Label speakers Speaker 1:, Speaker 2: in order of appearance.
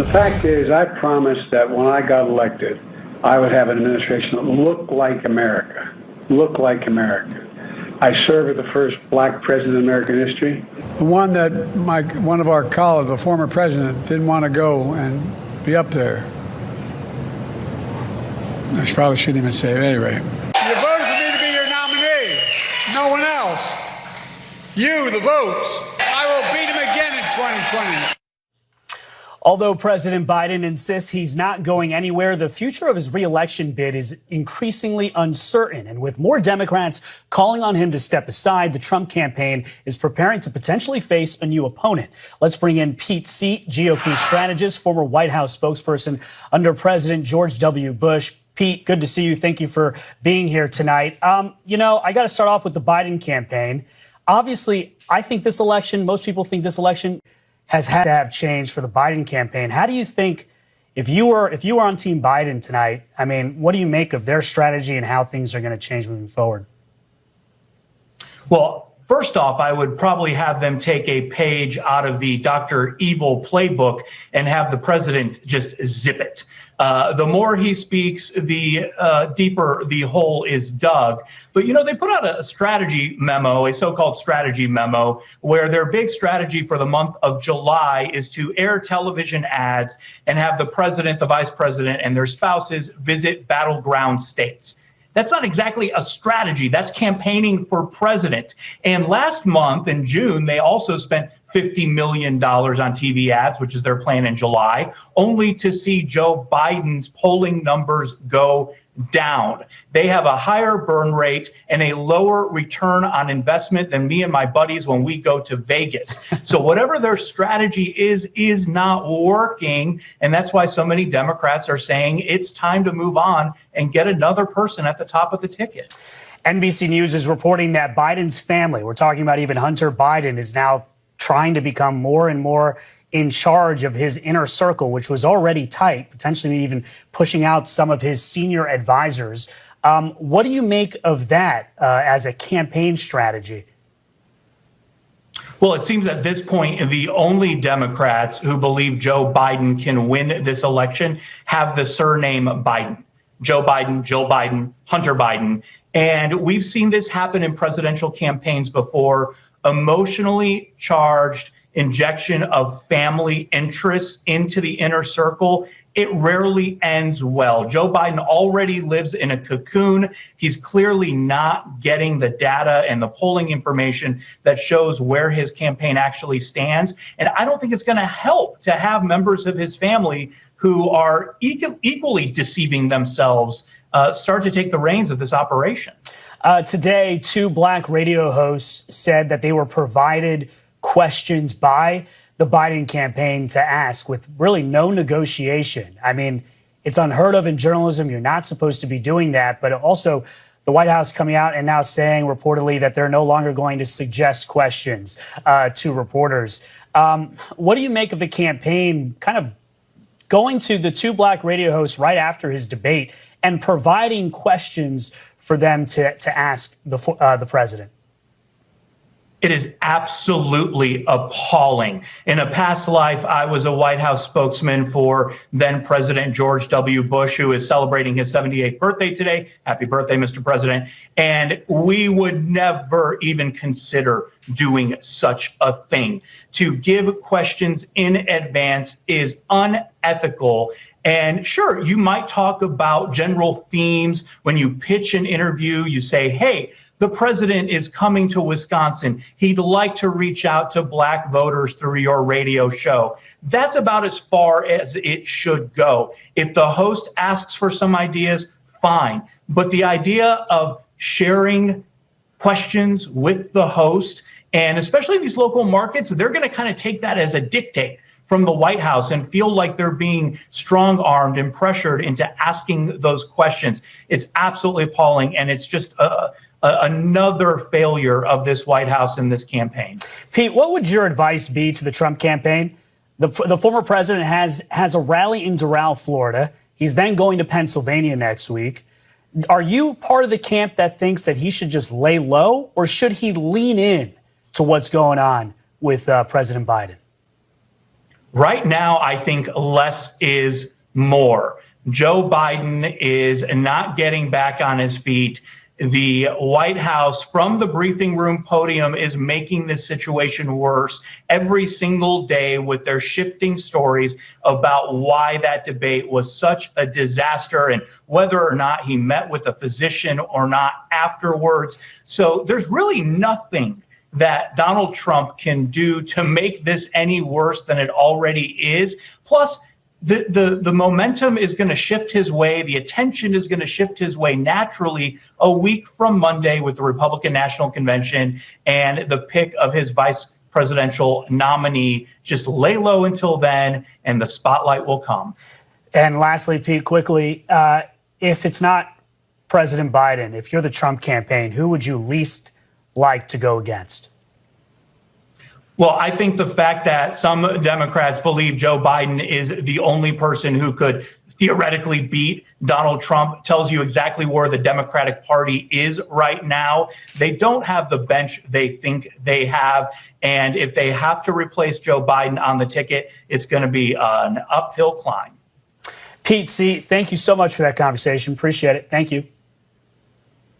Speaker 1: The fact is, I promised that when I got elected, I would have an administration that looked like America. Looked like America. I served as the first black president in American history.
Speaker 2: The one that one of our colleagues, the former president, didn't want to go and be up there. I probably shouldn't even say it anyway. You voted for me to be your nominee. No one else. You, the votes. I will beat him again in 2020.
Speaker 3: Although President Biden insists he's not going anywhere, the future of his re-election bid is increasingly uncertain. And with more Democrats calling on him to step aside, the Trump campaign is preparing to potentially face a new opponent. Let's bring in Pete Seat, GOP strategist, former White House spokesperson under President George W. Bush. Pete, good to see you. Thank you for being here tonight. I got to start off with the Biden campaign. Obviously, I think this election, most people think this election has had to have change for the Biden campaign. How do you think, if you were on Team Biden tonight, I mean, what do you make of their strategy and how things are going to change moving forward?
Speaker 4: Well, first off, I would probably have them take a page out of the Dr. Evil playbook and have the president just zip it. The more he speaks, the deeper the hole is dug. But, they put out a strategy memo, a so-called strategy memo, where their big strategy for the month of July is to air television ads and have the president, the vice president, and their spouses visit battleground states. That's not exactly a strategy. That's campaigning for president. And last month in June, they also spent $50 million on TV ads, which is their plan in July, only to see Joe Biden's polling numbers go down. They have a higher burn rate and a lower return on investment than me and my buddies when we go to Vegas. So whatever their strategy is not working. And that's why so many Democrats are saying it's time to move on and get another person at the top of the ticket.
Speaker 3: NBC News is reporting that Biden's family, we're talking about even Hunter Biden, is now trying to become more and more in charge of his inner circle, which was already tight, potentially even pushing out some of his senior advisors. What do you make of that as a campaign strategy?
Speaker 4: Well, it seems at this point, the only Democrats who believe Joe Biden can win this election have the surname Biden. Joe Biden, Jill Biden, Hunter Biden. And we've seen this happen in presidential campaigns before. Emotionally charged injection of family interests into the inner circle, it rarely ends well. Joe Biden already lives in a cocoon. He's clearly not getting the data and the polling information that shows where his campaign actually stands. And I don't think it's going to help to have members of his family who are equally deceiving themselves start to take the reins of this operation.
Speaker 3: Today, two black radio hosts said that they were provided questions by the Biden campaign to ask with really no negotiation. I mean, it's unheard of in journalism. You're not supposed to be doing that. But also the White House coming out and now saying reportedly that they're no longer going to suggest questions to reporters. What do you make of the campaign kind of going to the two black radio hosts right after his debate and providing questions for them to ask the president?
Speaker 4: It is absolutely appalling. In a past life, I was a White House spokesman for then President George W. Bush, who is celebrating his 78th birthday today. Happy birthday, Mr. President. And we would never even consider doing such a thing. To give questions in advance is unethical. And sure, you might talk about general themes when you pitch an interview. You say, hey, the president is coming to Wisconsin. He'd like to reach out to black voters through your radio show. That's about as far as it should go. If the host asks for some ideas, fine. But the idea of sharing questions with the host, and especially these local markets, they're going to kind of take that as a dictate from the White House and feel like they're being strong-armed and pressured into asking those questions. It's absolutely appalling, and it's just another failure of this White House and this campaign.
Speaker 3: Pete, what would your advice be to the Trump campaign? The former president has a rally in Doral, Florida. He's then going to Pennsylvania next week. Are you part of the camp that thinks that he should just lay low, or should he lean in to what's going on with President Biden?
Speaker 4: Right now, I think less is more. Joe Biden is not getting back on his feet. The White House, from the briefing room podium, is making this situation worse every single day with their shifting stories about why that debate was such a disaster and whether or not he met with a physician or not afterwards. So there's really nothing that Donald Trump can do to make this any worse than it already is. Plus, the momentum is going to shift his way. The attention is going to shift his way naturally a week from Monday with the Republican National Convention and the pick of his vice presidential nominee. Just lay low until then, and the spotlight will come.
Speaker 3: And lastly, Pete, quickly, if it's not President Biden, if you're the Trump campaign, who would you least like to go against?
Speaker 4: Well, I think the fact that some Democrats believe Joe Biden is the only person who could theoretically beat Donald Trump tells you exactly where the Democratic Party is right now. They don't have the bench they think they have. And if they have to replace Joe Biden on the ticket, it's going to be an uphill climb.
Speaker 3: Pete, thank you so much for that conversation. Appreciate it. Thank you.